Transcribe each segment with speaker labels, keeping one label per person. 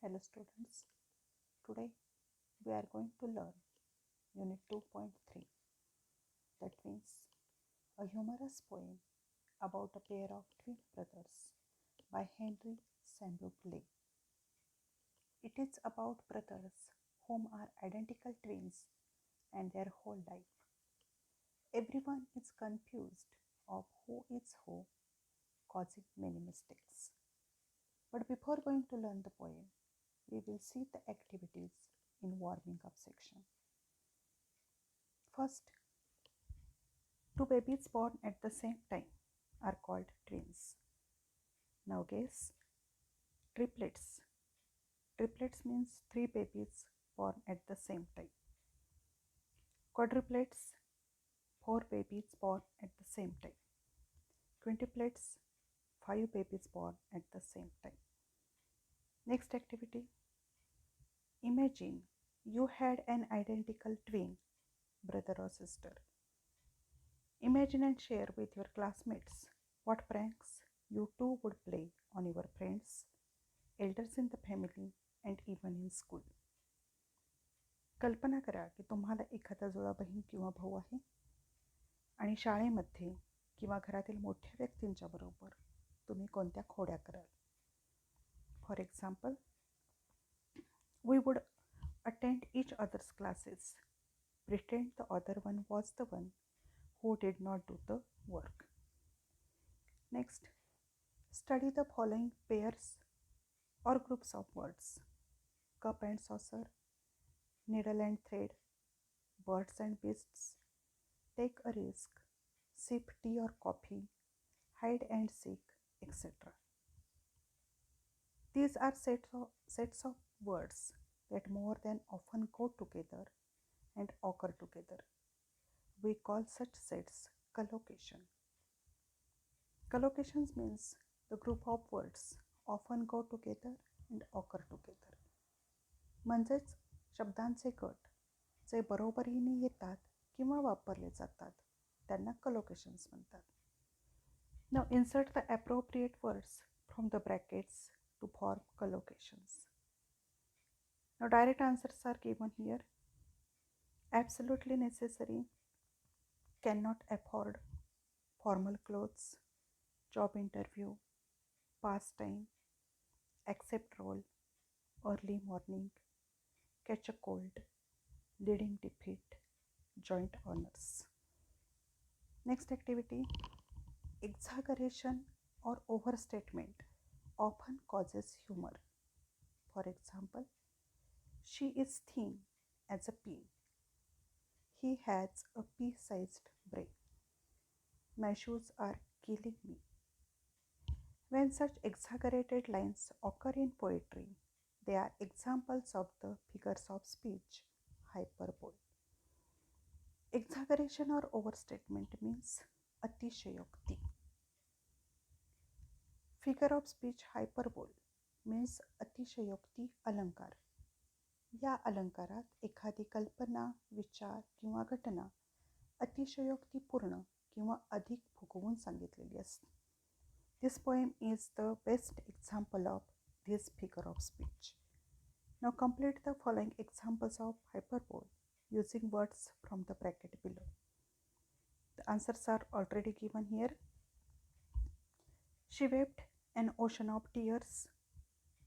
Speaker 1: Hello students, today we are going to learn Unit 2.3, that means a humorous poem about a pair of twin brothers by Henry Samuel Clay. It is about brothers whom are identical twins and their whole life. Everyone is confused of who is who, causing many mistakes. But before going to learn the poem, we will see the activities in warming up section. First, two babies born at the same time are called twins. Now guess, triplets. Triplets means three babies born at the same time. Quadruplets, four babies born at the same time. Quintuplets, five babies born at the same time. Next activity. Imagine you had an identical twin, brother or sister. Imagine and share with your classmates what pranks you two would play on your friends, elders in the family, and even in school. कल्पना करा की तुम्हाला एखादा जुळा बहीण किंवा भाऊ आहे आणि शाळेमध्ये किंवा घरातील मोठ्या व्यक्तींच्या बरोबर तुम्ही कोणत्या खोड्या कराल. For example, we would attend each other's classes, pretend the other one was the one who did not do the work. Next, study the following pairs or groups of words: cup and saucer, needle and thread, birds and beasts, take a risk, sip tea or coffee, hide and seek, etc. These are sets of words that more than often go together and occur together. We call such sets collocation. Collocations means the group of words often go together and occur together. म्हणजेच शब्दांचे गट जे बरोबरीने येतात किंवा वापरले जातात त्यांना collocations म्हणतात. Now insert the appropriate words from the brackets to form collocations. Now direct answers are given here. Absolutely necessary, cannot afford, formal clothes, job interview, pastime, accept role, early morning, catch a cold, leading defeat, joint honors. Next activity, exaggeration or overstatement often causes humor. For example, she is thin as a pea. He has a pea-sized brain. My shoes are killing me. When such exaggerated lines occur in poetry, they are examples of the figures of speech, hyperbole. Exaggeration or overstatement means atishayokti. Figure of speech, hyperbole, means अतिशयोक्ती अलंकार. या अलंकारात एखादी कल्पना, विचार किंवा घटना अतिशयोक्तीपूर्ण किंवा अधिक फुगवून सांगितलेली असते. This poem is the best example of this figure of speech. Now complete the following examples of hyperbole using words from the bracket below. The answers are already given here. She wept an ocean of tears.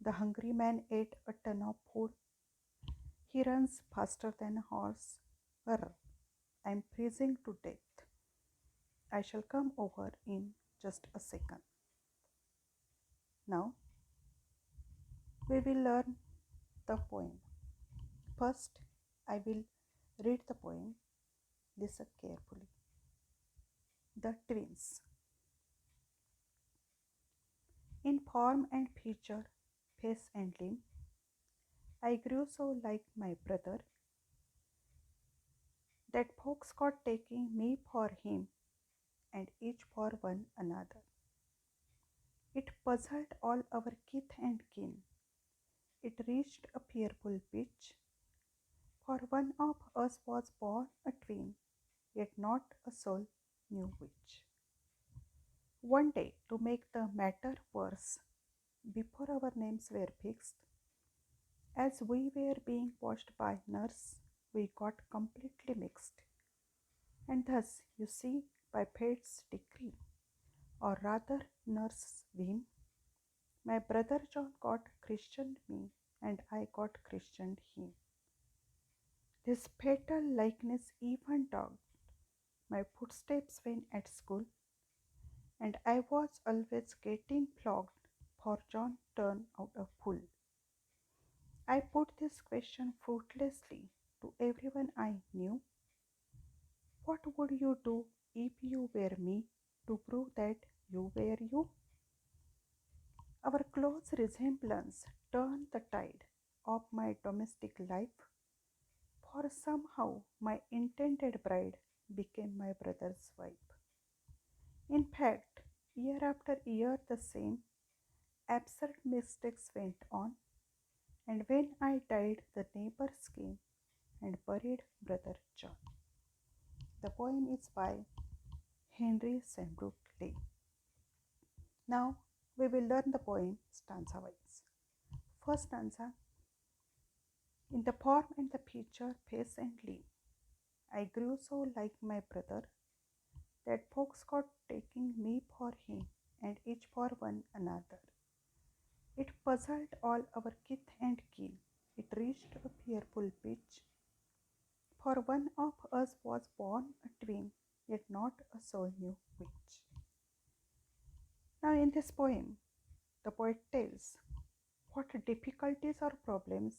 Speaker 1: The hungry man ate a ton of food. He runs faster than a horse. Arr, I am freezing to death. I shall come over in just a second. Now, we will learn the poem. First, I will read the poem. Listen carefully. The twins. In form and feature, face and limb, I grew so like my brother that folks got taking me for him and each for one another. It puzzled all our kith and kin. It reached a fearful pitch, for one of us was born a twin, yet not a soul knew which. One day, to make the matter worse, before our names were fixed, As we were being watched by nurse, we got completely mixed. And thus, you see, by fate's decree, or rather nurse's whim, my brother John got christened me, and I got christened him. This fatal likeness even dogged my footsteps when at school, and I was always getting flogged for John turned out a fool. I put this question fruitlessly to everyone I knew. What would you do if you were me to prove that you were you? Our close resemblance turned the tide of my domestic life, for somehow my intended bride became my brother's wife. In fact, year after year the same absurd mistakes went on, and when I died, the neighbors came and buried Brother John. The poem is by Henry Sembrook Leigh. Now we will learn the poem stanza wise. First stanza. In the form and the feature, face and limb, I grew so like my brother that folks got taking me for him and each for one another. It puzzled all our kith and kin. It reached a fearful pitch, for one of us was born a twin, yet not a soul knew which. Now, in this poem, the poet tells what difficulties or problems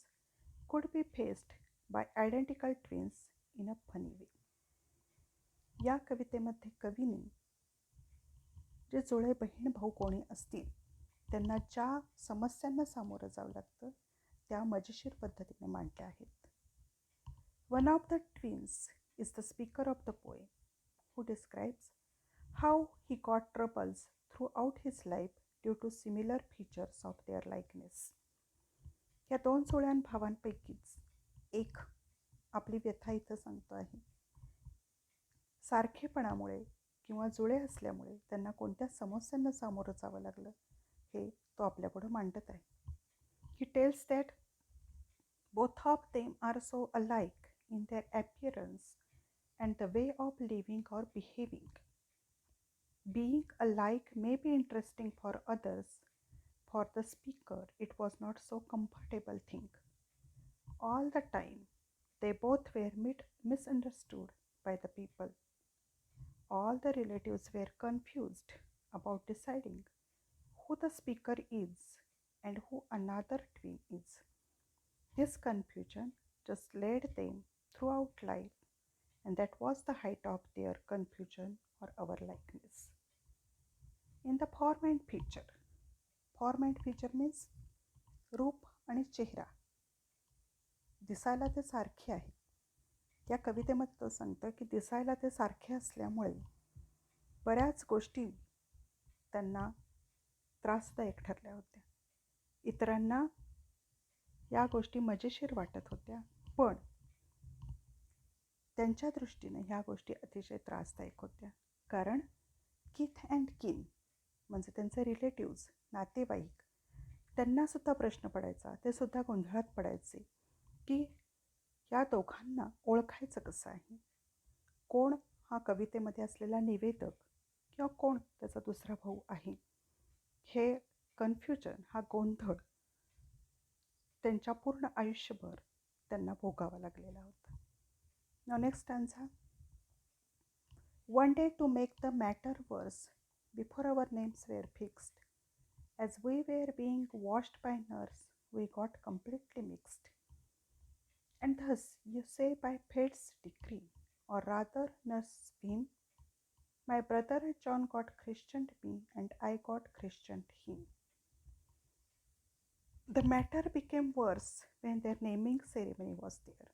Speaker 1: could be faced by identical twins in a funny way. या कवितेमध्ये कवीने जे जुळे बहीण भाऊ कोणी असतील त्यांना ज्या समस्यांना सामोरं जावं लागतं त्या मजेशीर पद्धतीने मांडल्या आहेत. One of the twins is the speaker of the poem who describes how he got troubles throughout his life due to similar features of their likeness. या दोन जुळ्या भावांपैकीच एक आपली व्यथा इथं सांगतो आहे. सारखेपणामुळे किंवा जुळे असल्यामुळे त्यांना कोणत्या समस्यांना सामोरं जावं लागलं हे तो आपल्यापुढं मांडत आहे. ही tells that both of them are so alike in their appearance and the way of living or behaving. Being alike may be interesting for others. For the speaker, it was not so comfortable thing. All the time, they both were misunderstood by the people. All the relatives were confused about deciding who the speaker is and who another twin is. This confusion just led them throughout life, and that was the height of their confusion or our likeness. In the form and feature. Form and feature means रूप आणि चेहरा. दिसायला ते सारखे आहेत. या कवितेमध्ये तो सांगतं की दिसायला ते सारखे असल्यामुळे बऱ्याच गोष्टी त्यांना त्रासदायक ठरल्या होत्या. इतरांना या गोष्टी मजेशीर वाटत होत्या, पण त्यांच्या दृष्टीने ह्या गोष्टी अतिशय त्रासदायक होत्या. कारण किथ अँड किन म्हणजे त्यांचे रिलेटिव्स, नातेवाईक, त्यांनासुद्धा प्रश्न पडायचा, ते सुद्धा गोंधळात पडायचे की या दोघांना ओळखायचं कसं आहे. कोण हा कवितेमध्ये असलेला निवेदक किंवा कोण त्याचा दुसरा भाऊ आहे. हे कन्फ्युजन, हा गोंधळ त्यांच्या पूर्ण आयुष्यभर त्यांना भोगावा लागलेला होता. Now next stanza. One day to make the matter worse before our names were fixed, as we were being washed by nurse, we got completely mixed. And thus, you say by fate's decree, or rather nurse's whim, my brother John got christened me, and I got christened him. The matter became worse when their naming ceremony was there.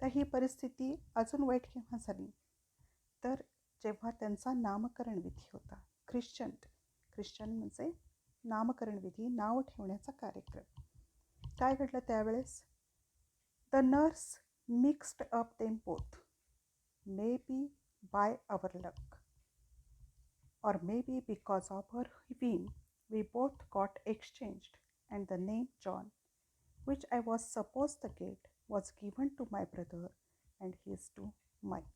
Speaker 1: तर ही परिस्थिती अजून white केव्हा झाली तर जेव्हा त्यांचा नामकरण विधी होता. ख्रिश्चन म्हणजे नामकरण विधी, नाव ठेवण्याचा कार्यक्रम. काय घडलं त्यावेळेस? The nurse mixed up them both, may be by our luck or maybe because of her whim, we both got exchanged and the name John which I was supposed to get was given to my brother and he is to mine.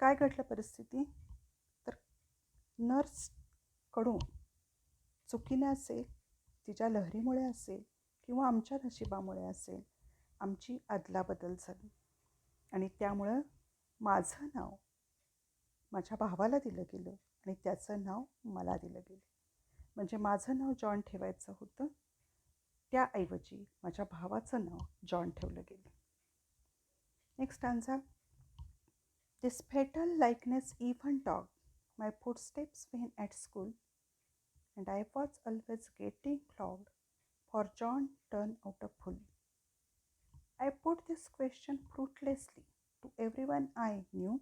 Speaker 1: काय घडलं परिस्थिती? तर नर्सकडून चुकीने असेल, तिच्या लहरीमुळे असेल किंवा आमच्या नशिबामुळे असेल, आमची अदलाबदल झाली आणि त्यामुळं माझं नाव माझ्या भावाला दिलं गेलं आणि त्याचं नाव मला दिलं गेलं. म्हणजे माझं नाव जॉन ठेवायचं होतं, त्याऐवजी माझ्या भावाचं नाव जॉन ठेवलं गेलं. Next stanza. This fatal likeness even dogged my footsteps when at school, and I was always getting flogged for John turned out a fool. I put this question fruitlessly to everyone I knew.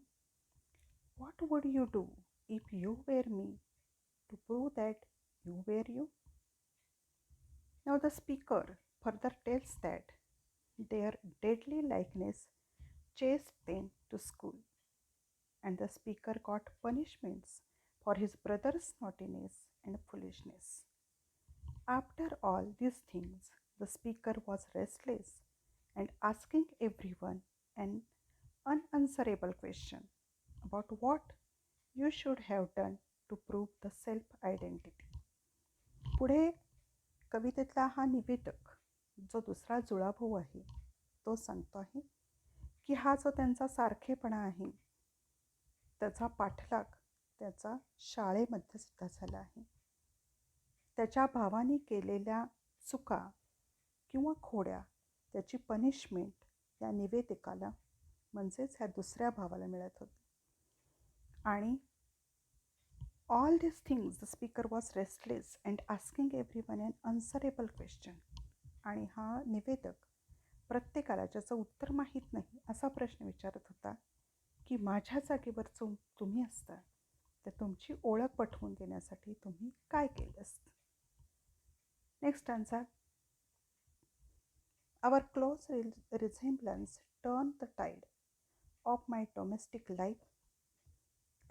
Speaker 1: What would you do if you were me to prove that you were you? Now the speaker further tells that their deadly likeness chased them to school, and the speaker got punishments for his brother's naughtiness and foolishness. After all these things, the speaker was restless and asking everyone an unanswerable question about what you should have done to prove the self-identity. पुढे कवितेतला हा निवेदक जो दुसरा जुळाभाऊ आहे तो सांगतो आहे की हा जो त्यांचा सारखेपणा आहे त्याचा पाठलाग त्याचा शाळेमध्ये सुद्धा झाला आहे. त्याच्या भावाने केलेल्या चुका किंवा खोड्या त्याची पनिशमेंट या निवेदिकाला म्हणजेच ह्या दुसऱ्या भावाला मिळत होती. आणि all this things the speaker was restless and asking everyone unanswerable question. आणि हा निवेदक प्रत्येकाला ज्याचं उत्तर माहीत नाही असा प्रश्न विचारत होता की माझ्या जागेवर तुम्ही असता तर तुमची ओळख पटवून देण्यासाठी तुम्ही काय केलं असतं. Next answer. Our close resemblance turned the tide of my domestic life,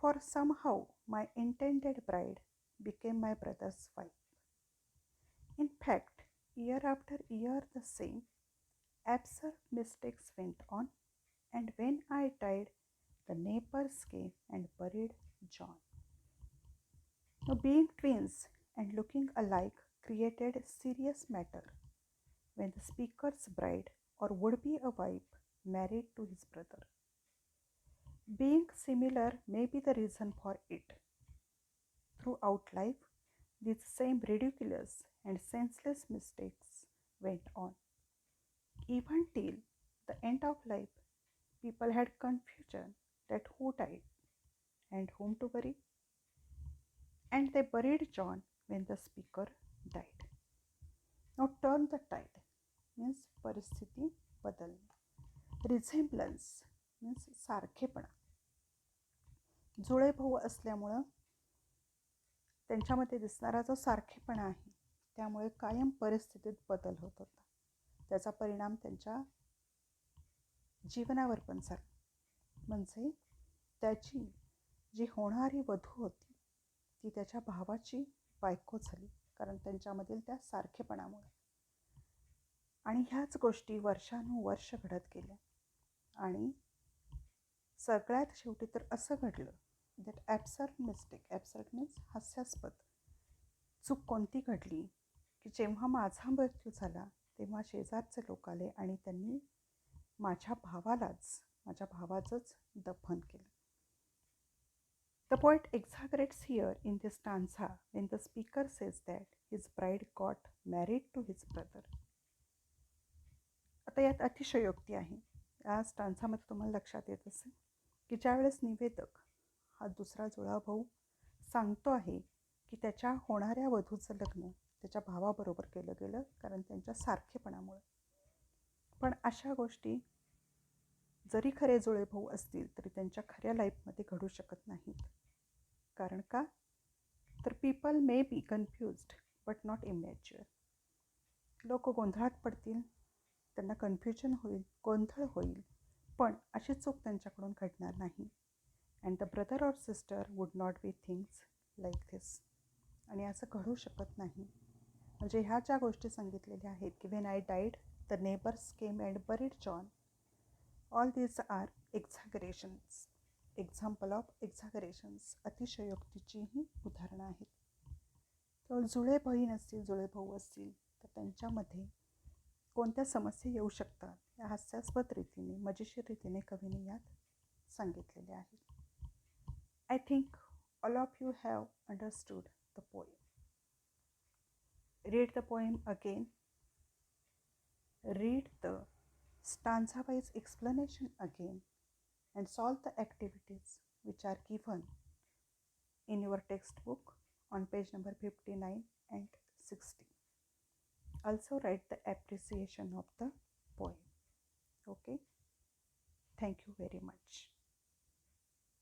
Speaker 1: for somehow my intended bride became my brother's wife. In fact, year after year the same absurd mistakes went on, and when I died, the neighbors came and buried John. Now, being twins and looking alike created serious matter when the speaker's bride or would-be a wife married to his brother. Being similar may be the reason for it. Throughout life, these same ridiculous and senseless mistakes went on. Even till the end of life, people had confusion that who died and whom to bury. And they buried John when the speaker died. Now turn the tide means परिस्थिती बदलणे. रिझेम्बलन्स means सारखेपणा. जुळे भाऊ असल्यामुळं त्यांच्यामध्ये दिसणारा जो सारखेपणा आहे त्यामुळे कायम परिस्थितीत बदल होत होता. त्याचा परिणाम त्यांच्या जीवनावर पण झाला. म्हणजे त्याची जी होणारी वधू होती ती त्याच्या भावाची बायको झाली कारण त्यांच्यामधील त्या सारखेपणामुळे. आणि ह्याच गोष्टी वर्षानुवर्ष घडत गेल्या आणि सगळ्यात शेवटी तर असं घडलं that absurd mistake. Absurd means हास्यास्पद चूक कोणती घडली की जेव्हा माझा मृत्यू झाला तेव्हा शेजारचे लोक आले आणि त्यांनी माझ्या भावाचंच दफन केलं. The poet exaggerates here in this stanza when the speaker says that his bride got married to his brother. आता यात अतिशयोक्ती आहे. या स्टान्झामध्ये तुम्हाला लक्षात येत असेल की ज्यावेळेस निवेदक हा दुसरा जुळा भाऊ सांगतो आहे की त्याच्या होणाऱ्या वधूचं लग्न त्याच्या भावाबरोबर केलं गेलं कारण त्यांच्या सारखेपणामुळे. पण अशा गोष्टी जरी खरे जुळे भाऊ असतील तरी त्यांच्या खऱ्या लाईफमध्ये घडू शकत नाहीत. कारण का तर people may be confused but not immature. लोक गोंधळात पडतील, त्यांना कन्फ्युजन होईल, गोंधळ होईल, पण अशी चूक त्यांच्याकडून घडणार नाही. And the brother or sister would not be things like this. आणि असं घडू शकत नाही. म्हणजे ह्या ज्या गोष्टी सांगितलेल्या आहेत की when I died the neighbours came and buried John, all these are exaggerations, example of exaggerations, अतिशयोक्तीची ही उदाहरणं आहेत. तर जुळे बहीण असतील, जुळे भाऊ असतील तर त्यांच्यामध्ये कोणत्या समस्या येऊ शकतात या हास्यास्पद रीतीने, मजेशीर रीतीने कवीने यात सांगितलेले आहे. I think all of you have understood the poem. Read the poem again. Read the stanza-wise explanation again and solve the activities which are given in your textbook on page number 59 and 60. Also write the appreciation of the poem. Okay. Thank you very much.